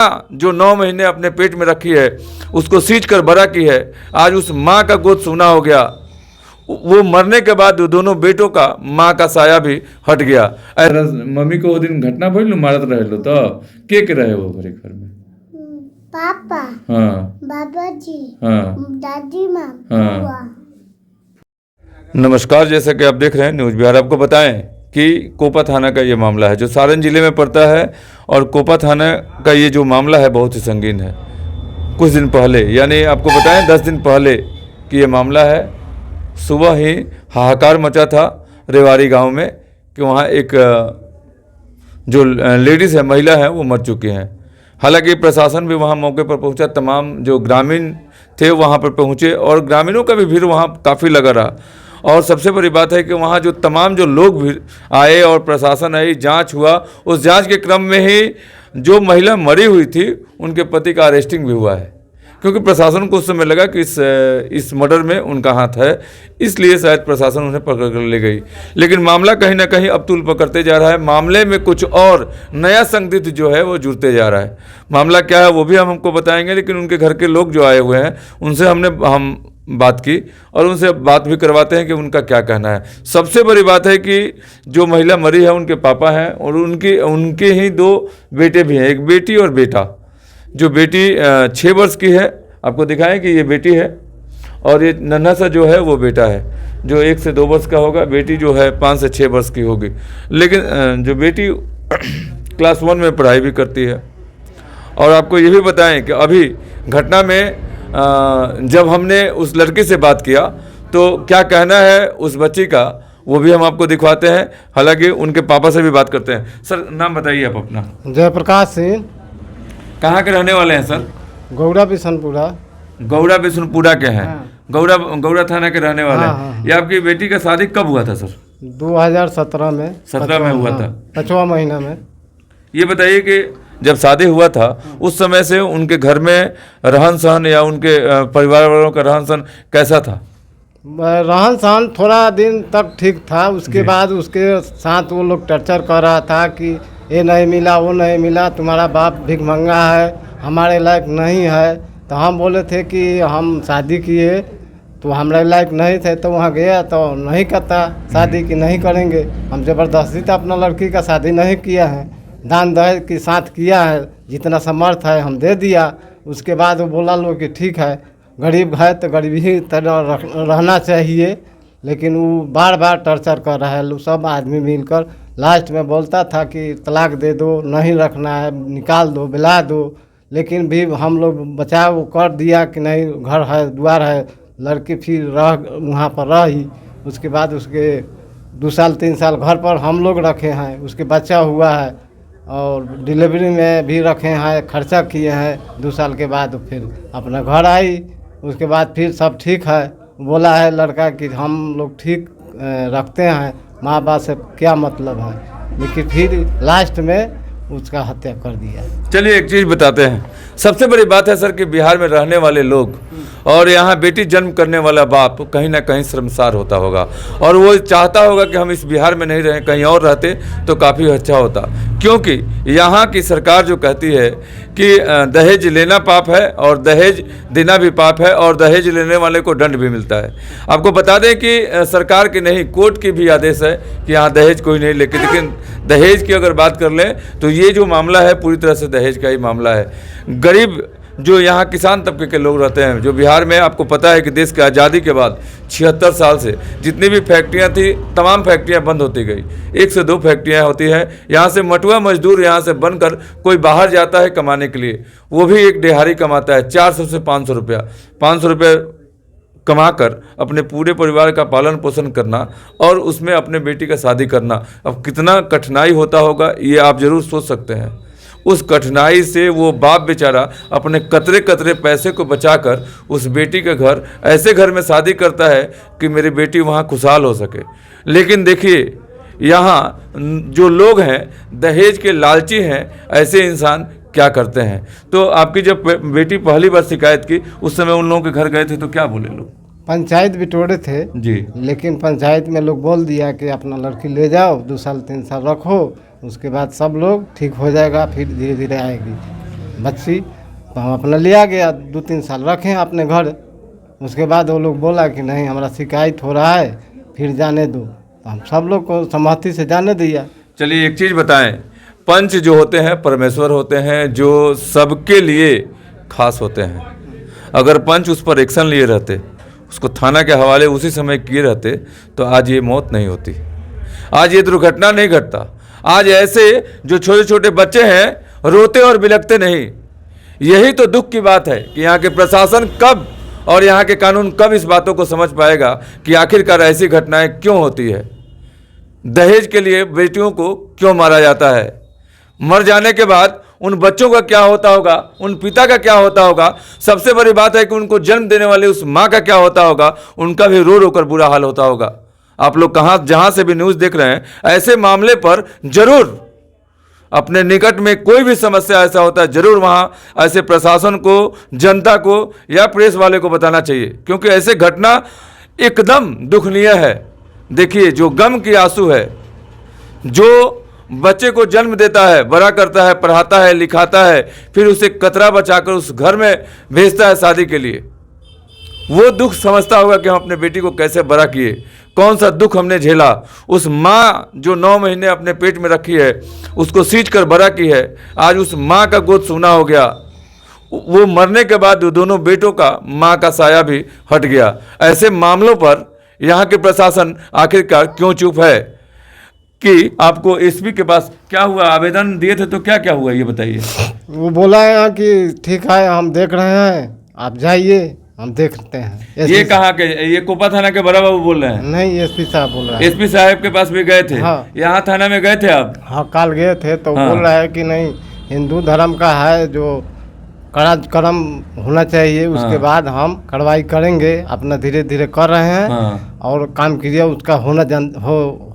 जो 9 महीने अपने पेट में रखी है उसको सींच कर बड़ा की है, आज उस माँ का गोद सूना हो गया। वो मरने के बाद दोनों बेटों का माँ का साया भी हट गया। मम्मी को वो दिन घटना भइल मारत रहे लो तो के रहे वो घरे घर में? पापा, हाँ, बाबा जी, हाँ, दादी माँ, हाँ। बुआ। नमस्कार, जैसा कि आप देख रहे हैं न्यूज़ बिहार। आपको बताएं कि कोपा थाना का ये मामला है जो सारण जिले में पड़ता है, और कोपा थाना का ये जो मामला है बहुत ही संगीन है। कुछ दिन पहले, यानी आपको बताएं 10 दिन पहले कि ये मामला है, सुबह ही हाहाकार मचा था रेवाड़ी गांव में कि वहाँ एक जो लेडीज़ है, महिला है, वो मर चुकी हैं। हालांकि प्रशासन भी वहाँ मौके पर पहुँचा, तमाम जो ग्रामीण थे वहाँ पर पहुँचे और ग्रामीणों का भी भीड़ वहाँ काफ़ी लगा रहा। और सबसे बड़ी बात है कि वहाँ जो तमाम जो लोग भी आए और प्रशासन आई, जांच हुआ। उस जांच के क्रम में ही जो महिला मरी हुई थी उनके पति का अरेस्टिंग भी हुआ है, क्योंकि प्रशासन को उस समय लगा कि इस मर्डर में उनका हाथ है, इसलिए शायद प्रशासन उन्हें पकड़ कर ले गई। लेकिन मामला कहीं ना कहीं अब तूल पकड़ते जा रहा है। मामले में कुछ और नया संदिग्ध जो है वो जुड़ते जा रहा है। मामला क्या है वो भी हम हमको बताएंगे, लेकिन उनके घर के लोग जो आए हुए हैं उनसे हम बात की और उनसे बात भी करवाते हैं कि उनका क्या कहना है। सबसे बड़ी बात है कि जो महिला मरी है उनके पापा हैं और उनके ही 2 बेटे भी हैं, एक बेटी और बेटा। जो बेटी 6 वर्ष की है, आपको दिखाएं कि ये बेटी है, और ये नन्हा सा जो है वो बेटा है जो 1 से 2 वर्ष का होगा। बेटी जो है 5 से 6 वर्ष की होगी। लेकिन जो बेटी क्लास 1 में पढ़ाई भी करती है। और आपको ये भी बताएं कि अभी घटना में जब हमने उस लड़की से बात किया तो क्या कहना है उस बच्ची का, वो भी हम आपको दिखवाते हैं। हालांकि उनके पापा से भी बात करते हैं। सर, नाम बताइए आप अपना। जयप्रकाश सिंह। कहाँ के रहने वाले हैं सर? गौड़ा बिशनपुरा। गौड़ा बिशनपुरा के हैं। हाँ। गौड़ा थाना के रहने वाले हाँ, हैं। हाँ। ये आपकी बेटी का शादी कब हुआ था सर? 2017 में। 17 में हुआ था। 5वां महीना में। ये बताइए कि जब शादी हुआ था उस समय से उनके घर में रहन सहन या उनके परिवार वालों का रहन सहन कैसा था? रहन सहन थोड़ा दिन तक ठीक था, उसके बाद उसके साथ वो लोग टर्चर कर रहा था कि ये नहीं मिला, वो नहीं मिला, तुम्हारा बाप भिखमंगा है, हमारे लायक नहीं है। तो हम बोले थे कि हम शादी किए तो हमारे लायक नहीं थे, तो वहाँ गया तो नहीं कहता शादी की नहीं करेंगे। हम ज़बरदस्ती तो अपना लड़की का शादी नहीं किया है, दान दहेज के साथ किया है, जितना समर्थ है हम दे दिया। उसके बाद वो बोला लो कि ठीक है, गरीब है तो गरीब ही तरह रहना चाहिए। लेकिन वो बार बार टर्चर कर रहा है। लोग सब आदमी मिलकर लास्ट में बोलता था कि तलाक दे दो, नहीं रखना है, निकाल दो, बिला दो। लेकिन भी हम लोग बचाव कर दिया कि नहीं, घर है, द्वार है। लड़की फिर वहाँ पर रही। उसके बाद उसके 2 साल 3 साल घर पर हम लोग रखे हैं, उसके बच्चा हुआ है और डिलीवरी में भी रखे हैं, खर्चा किए हैं। 2 साल के बाद फिर अपना घर आई। उसके बाद फिर सब ठीक है, बोला है लड़का कि हम लोग ठीक रखते हैं, माँ बाप से क्या मतलब है। लेकिन फिर लास्ट में उसका हत्या कर दिया। चलिए एक चीज़ बताते हैं। सबसे बड़ी बात है सर कि बिहार में रहने वाले लोग और यहाँ बेटी जन्म करने वाला बाप कहीं ना कहीं शर्मसार होता होगा, और वो चाहता होगा कि हम इस बिहार में नहीं रहें, कहीं और रहते तो काफ़ी अच्छा होता। क्योंकि यहाँ की सरकार जो कहती है कि दहेज लेना पाप है और दहेज देना भी पाप है, और दहेज लेने वाले को दंड भी मिलता है। आपको बता दें कि सरकार की नहीं, कोर्ट की भी आदेश है कि यहाँ दहेज कोई नहीं लेके। लेकिन दहेज की अगर बात कर लें तो ये जो मामला है पूरी तरह से दहेज का ही मामला है। गरीब जो यहाँ किसान तबके के लोग रहते हैं, जो बिहार में आपको पता है कि देश की आज़ादी के बाद 76 साल से जितनी भी फैक्ट्रियाँ थी तमाम फैक्ट्रियाँ बंद होती गई। 1 से 2 फैक्ट्रियाँ होती हैं। यहाँ से मटुआ मजदूर यहाँ से बनकर कोई बाहर जाता है कमाने के लिए, वो भी एक दिहाड़ी कमाता है 400 से 500 रुपया। 500 रुपये कमाकर अपने पूरे परिवार का पालन पोषण करना और उसमें अपने बेटी का शादी करना, अब कितना कठिनाई होता होगा ये आप ज़रूर सोच सकते हैं। उस कठिनाई से वो बाप बेचारा अपने कतरे कतरे पैसे को बचाकर उस बेटी के घर, ऐसे घर में शादी करता है कि मेरी बेटी वहाँ खुशहाल हो सके। लेकिन देखिए यहाँ जो लोग हैं दहेज के लालची हैं, ऐसे इंसान क्या करते हैं। तो आपकी जब बेटी पहली बार शिकायत की उस समय उन लोगों के घर गए थे तो क्या बोले लोग? पंचायत बिटोड़े थे जी, लेकिन पंचायत में लोग बोल दिया कि अपना लड़की ले जाओ, 2 साल 3 साल रखो, उसके बाद सब लोग ठीक हो जाएगा, फिर धीरे धीरे आएगी। बच्ची, तो हम अपना लिया गया, 2-3 साल रखे अपने घर। उसके बाद वो लोग बोला कि नहीं हमारा शिकायत हो रहा है, फिर जाने दो, तो हम सब लोग को सहमति से जाने दिया। चलिए एक चीज़ बताएं, पंच जो होते हैं परमेश्वर होते हैं, जो सबके लिए खास होते हैं। अगर पंच उस पर एक्शन लिए रहते, उसको थाना के हवाले उसी समय किए रहते, तो आज ये मौत नहीं होती, आज ये दुर्घटना नहीं घटता। आज ऐसे जो छोटे छोटे बच्चे हैं रोते और बिलखते नहीं। यही तो दुख की बात है कि यहाँ के प्रशासन कब और यहाँ के कानून कब इस बातों को समझ पाएगा कि आखिरकार ऐसी घटनाएं क्यों होती है। दहेज के लिए बेटियों को क्यों मारा जाता है, मर जाने के बाद उन बच्चों का क्या होता होगा, उन पिता का क्या होता होगा। सबसे बड़ी बात है कि उनको जन्म देने वाले उस माँ का क्या होता होगा, उनका भी रो रो कर बुरा हाल होता होगा। आप लोग जहाँ से भी न्यूज़ देख रहे हैं, ऐसे मामले पर जरूर अपने निकट में कोई भी समस्या ऐसा होता है, जरूर वहाँ ऐसे प्रशासन को, जनता को या प्रेस वाले को बताना चाहिए, क्योंकि ऐसे घटना एकदम दुखनीय है। देखिए, जो गम की आंसू है, जो बच्चे को जन्म देता है, बड़ा करता है, पढ़ाता है, लिखाता है, फिर उसे कतरा बचाकर उस घर में भेजता है शादी के लिए, वो दुख समझता होगा कि हम अपने बेटी को कैसे बड़ा किए, कौन सा दुख हमने झेला। उस माँ जो 9 महीने अपने पेट में रखी है, उसको सींच कर बड़ा की है, आज उस माँ का गोद सूना हो गया। वो मरने के बाद दोनों बेटों का माँ का साया भी हट गया। ऐसे मामलों पर यहाँ के प्रशासन आखिरकार क्यों चुप है? कि आपको एसपी के पास क्या हुआ, आवेदन दिए थे तो क्या क्या हुआ ये बताइए। वो बोला है कि ठीक है हम देख रहे हैं, आप जाइए हम देखते हैं। ये कहाँ के, ये कोपा थाना के बड़ा बाबू बोल रहे हैं? नहीं, एसपी साहब बोल रहे हैं। एसपी साहब के पास भी गए थे? हाँ। यहाँ थाना में गए थे आप? हाँ, कल गए थे तो हाँ। बोल रहा है कि नहीं हिंदू धर्म का है, जो कड़ा कर्म होना चाहिए, उसके बाद हम कार्रवाई करेंगे। अपना धीरे धीरे कर रहे हैं। हाँ। और काम कीजिए, उसका होना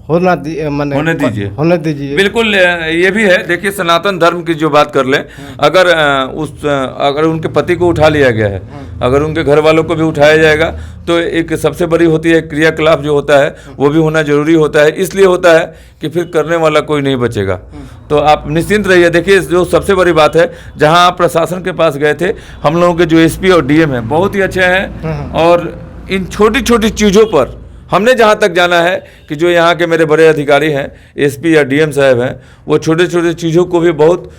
होने दीजिए। बिल्कुल, ये भी है। देखिए, सनातन धर्म की जो बात कर लें, अगर उनके पति को उठा लिया गया है, अगर उनके घर वालों को भी उठाया जाएगा, तो एक सबसे बड़ी होती है क्रियाकलाप जो होता है वो भी होना जरूरी होता है। इसलिए होता है कि फिर करने वाला कोई नहीं बचेगा। तो आप निश्चिंत रहिए। देखिए, जो सबसे बड़ी बात है, जहां आप प्रशासन के पास गए थे, हम लोगों के जो एसपी और डीएम हैं बहुत ही अच्छे हैं, और इन छोटी छोटी चीज़ों पर हमने जहाँ तक जाना है कि जो यहाँ के मेरे बड़े अधिकारी हैं, एसपी या डीएम साहब हैं, वो छोटे छोटे चीज़ों को भी बहुत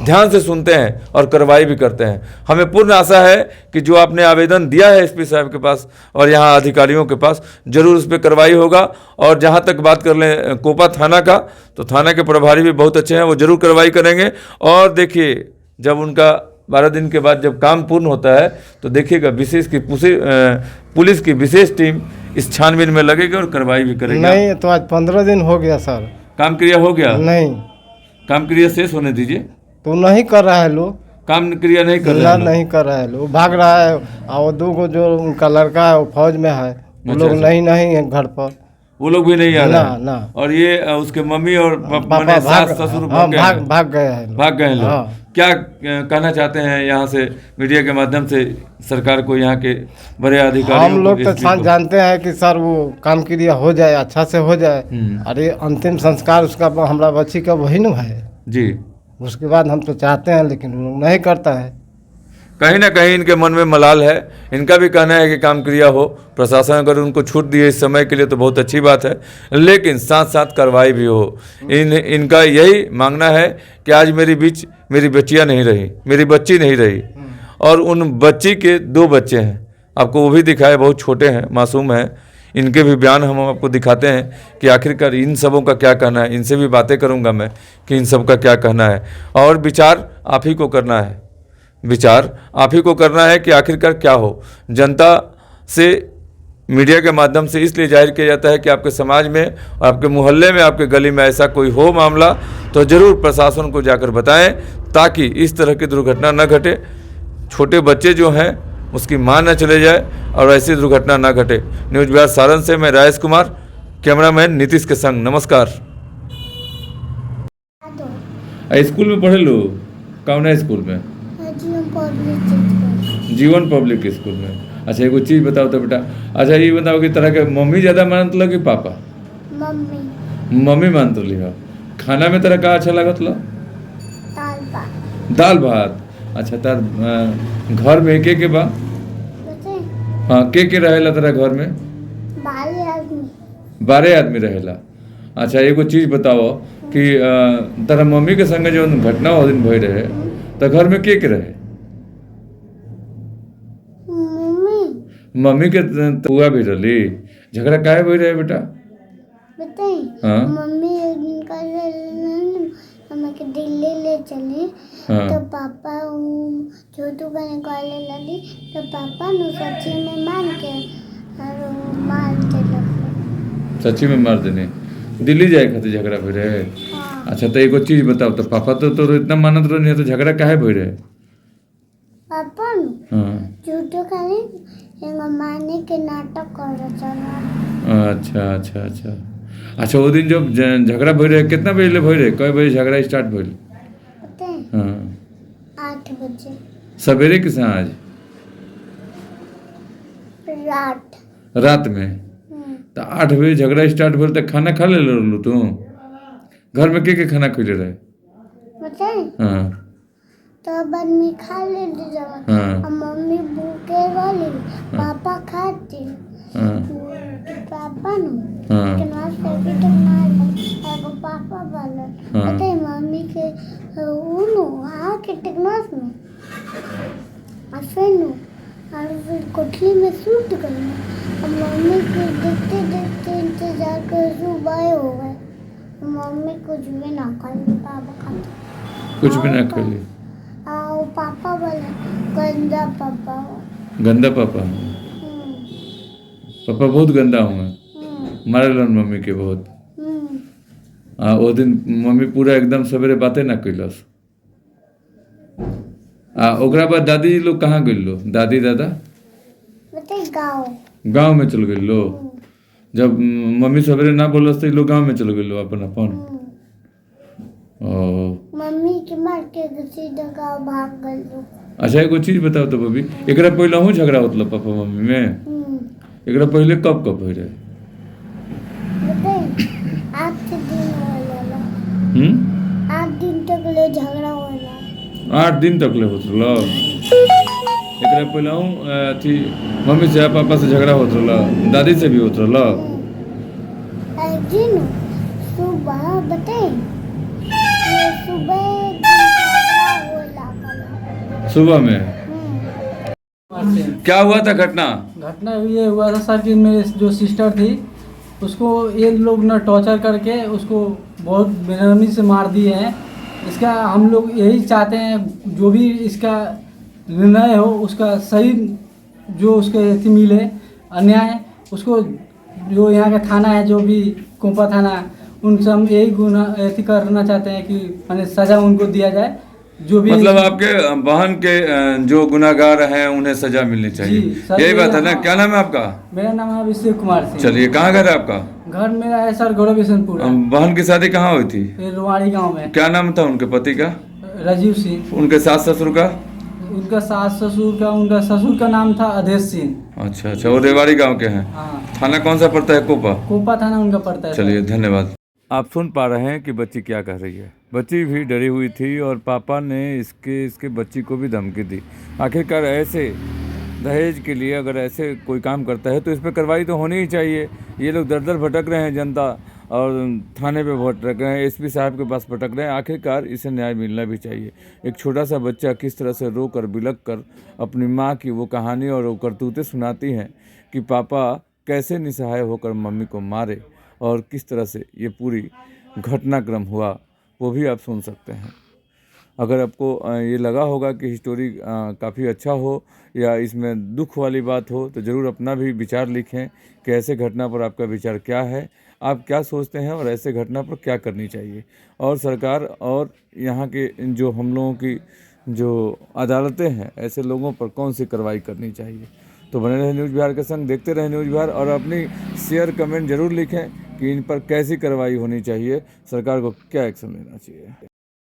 ध्यान से सुनते हैं और कार्रवाई भी करते हैं। हमें पूर्ण आशा है कि जो आपने आवेदन दिया है एसपी साहब के पास और यहाँ अधिकारियों के पास, जरूर उस पर कार्रवाई होगा। और जहाँ तक बात कर लें कोपा थाना का, तो थाना के प्रभारी भी बहुत अच्छे हैं, वो जरूर कार्रवाई करेंगे। और देखिए, जब उनका 12 दिन के बाद जब काम पूर्ण होता है, तो देखिएगा पुलिस की विशेष टीम इस छानबीन में लगेगी और कार्रवाई भी करेगी। नहीं, तो आज 15 दिन हो गया सर। काम क्रिया हो गया? नहीं, काम क्रिया शेष होने दीजिए। तो नहीं कर रहा है लोग, काम क्रिया नहीं कर रहे हैं लोग। नहीं कर रहा है लोग, भाग रहा है। और 2 जो उनका लड़का है वो फौज में है, वो लोग नहीं है घर पर, वो लोग भी नहीं आ रहे हैं। ना। और ये उसके मम्मी और पापा सास ससुर भाग गए हैं। भाग गए हैं लोग। हाँ। क्या कहना चाहते हैं यहाँ से मीडिया के माध्यम से सरकार को, यहाँ के बड़े अधिकारियों को? हम लोग तो जानते हैं कि सर वो काम क्रिया हो जाए, अच्छा से हो जाए। अरे अंतिम संस्कार उसका हमारा बच्ची का वही न है जी। उसके बाद हम तो चाहते हैं, लेकिन वो लोग नहीं करता है। कहीं ना कहीं इनके मन में मलाल है। इनका भी कहना है कि काम क्रिया हो, प्रशासन अगर उनको छूट दिए इस समय के लिए तो बहुत अच्छी बात है, लेकिन साथ साथ कार्रवाई भी हो। इनका यही मांगना है कि आज मेरी बच्चियाँ नहीं रही, मेरी बच्ची नहीं रही, और उन बच्ची के 2 बच्चे हैं, आपको वो भी दिखाए, बहुत छोटे हैं, मासूम हैं। इनके भी बयान हम आपको दिखाते हैं कि आखिरकार इन सबों का क्या कहना है। इनसे भी बातें करूँगा मैं कि इन सब का क्या कहना है, और विचार आप ही को करना है। विचार आप ही को करना है कि आखिरकार क्या हो। जनता से मीडिया के माध्यम से इसलिए जाहिर किया जाता है कि आपके समाज में, आपके मोहल्ले में, आपके गली में ऐसा कोई हो मामला, तो ज़रूर प्रशासन को जाकर बताएं, ताकि इस तरह की दुर्घटना न घटे। छोटे बच्चे जो हैं उसकी मां न चले जाए और ऐसी दुर्घटना न घटे। न्यूज़ बिहार सारण से मैं राजेश कुमार, कैमरामैन नीतीश के संग। नमस्कार। स्कूल में पढ़े लो? कौन है स्कूल में? जीवन पब्लिक स्कूल में। अच्छा, एगो चीज़ बताओ तो बेटा। अच्छा, ये बताओ कि तरह के मम्मी ज़्यादा मानत लो कि पापा? मम्मी मानत ली हो। खाना में तरह का अच्छा लागत लो? दाल भात। अच्छा तार घर में के बा? बताए हाँ के रहेला तेरा घर में? 12 आदमी 12 आदमी रहेला। अच्छा एगो चीज बताओ कि तेरा मम्मी के संगे जो घटना वो दिन भई रहे तो घर में के रहे? मम्मी मम्मी के बुआ भी रही। झगड़ा काहे भई रहे बेटा? बताए हाँ। मम्मी एक दिन कल हमें के दिल्ली ले चली हाँ। तो पापा छोटू का निकाले लगी तो पापा ने सच्ची में मान के और मार दिला। सच्ची में मार देने दिल्ली जाए खातिर झगड़ा भई रहे? हाँ अच्छा तो एगो चीज बताओ तो पापा तो इतना मानत रहे तो झगड़ा काहे भई रहे? पापा ने हाँ। छोटू खाली एंग मारने के नाटक कर रहा। अच्छा अच्छा अच्छा अच्छा वो दिन जब झगड़ा भई रहे कितना बजे ले भई रहे? कई बजे झगड़ा स्टार्ट भइल? बताए हाँ 8 बजे सवेरे कि साँझ? रात में। तो 8 बजे झगड़ा स्टार्ट भइल तो खाना खा ले रहलू तू? घर में के खाना खइले रहे? बताए हाँ तो बाद में खा ले हाँ और मम्मी भूखे वाली पापा खाते हाँ पापा नु हाँ केना से तो ना एगो पापा वाला हाँ। पता है मम्मी के उनु आ के टेक्नोस में अफेनु और फिर कोठली में सूट गई और मम्मी को देखते देखते इंतजार कर सुबह हो गए मम्मी कुछ भी ना खाई पापा खाते कुछ भी ना खइले। आओ पापा वाला गंदा पापा गंदा पापा? पापा बहुत गंदा हुआ मारेलन मम्मी के बहुत। वो दिन मम्मी पूरा एकदम सवेरे बातें ना कैलस। ओकरा बाद दादी लोग कहाँ गइल लो? दादी दादा बताए गांव में चल गइल लो। जब मम्मी सवेरे ना बोलस तो लोग गांव में चल गइल लो अपन अपन। मम्मी के मार के सीधा गाँव भाग गए लोग। अच्छा एगो चीज बताओ तो बबी एकरा पहले हूँ झगड़ा होतल पापा मम्मी में? एकरा पहले कब कब भई रहे? बताए 8 दिन होला 8 दिन तक ले झगड़ा होला। 8 दिन तक ले होत रहल। एकरा पहले हूँ अथी मम्मी से पापा से झगड़ा होत रहल दादी से भी होत रहल। एक दिन सुबह बताए सुबह झगड़ा होला सुबह में क्या हुआ था घटना? घटना ये हुआ था सर कि मेरे जो सिस्टर थी उसको ये लोग ना टॉर्चर करके उसको बहुत बेरहमी से मार दिए हैं। इसका हम लोग यही चाहते हैं जो भी इसका निर्णय हो उसका सही जो उसके अथी मिले अन्याय उसको जो यहाँ का थाना है जो भी कोपा थाना उनसे हम यही गुना अथी करना चाहते हैं कि माने सज़ा उनको दिया जाए जो भी मतलब आपके बहन के जो गुनाहगार हैं उन्हें सजा मिलनी चाहिए जी, सर, यही बात है ना? हाँ। क्या नाम है आपका? मेरा नाम है अभिषेक कुमार सिंह। चलिए कहाँ घर है आपका? घर मेरा है सर गौरव बिशनपुर बहन की शादी कहाँ हुई थी? रोवाड़ी गांव में। क्या नाम था उनके पति का? राजीव सिंह। उनके सास ससुर का? उनका सास ससुर का उनका ससुर का नाम था अधेश सिंह। अच्छा अच्छा वो रेवाड़ी गांव के हैं। हाँ थाना कौन सा पड़ता है? कोपा? कोपा थाना उनका पड़ता है। चलिए धन्यवाद। आप सुन पा रहे हैं कि बच्ची क्या कह रही है। बच्ची भी डरी हुई थी और पापा ने इसके बच्ची को भी धमकी दी। आखिरकार ऐसे दहेज के लिए अगर ऐसे कोई काम करता है तो इस पर कार्रवाई तो होनी ही चाहिए। ये लोग दर दर भटक रहे हैं जनता और थाने पे भटक रहे हैं एसपी साहब के पास भटक रहे हैं। आखिरकार इसे न्याय मिलना भी चाहिए। एक छोटा सा बच्चा किस तरह से रो कर बिलख कर अपनी माँ की वो कहानी और वो करतूतें सुनाती हैं कि पापा कैसे निसहाय होकर मम्मी को मारे और किस तरह से ये पूरी घटनाक्रम हुआ वो भी आप सुन सकते हैं। अगर आपको ये लगा होगा कि स्टोरी काफ़ी अच्छा हो या इसमें दुख वाली बात हो तो ज़रूर अपना भी विचार लिखें कि ऐसे घटना पर आपका विचार क्या है, आप क्या सोचते हैं और ऐसे घटना पर क्या करनी चाहिए और सरकार और यहाँ के जो हम लोगों की जो अदालतें हैं ऐसे लोगों पर कौन सी कार्रवाई करनी चाहिए। तो बने रहे न्यूज़ बिहार के संग, देखते रहे न्यूज़ बिहार और अपनी शेयर कमेंट ज़रूर लिखें कि इन पर कैसी कार्रवाई होनी चाहिए, सरकार को क्या एक्शन लेना चाहिए।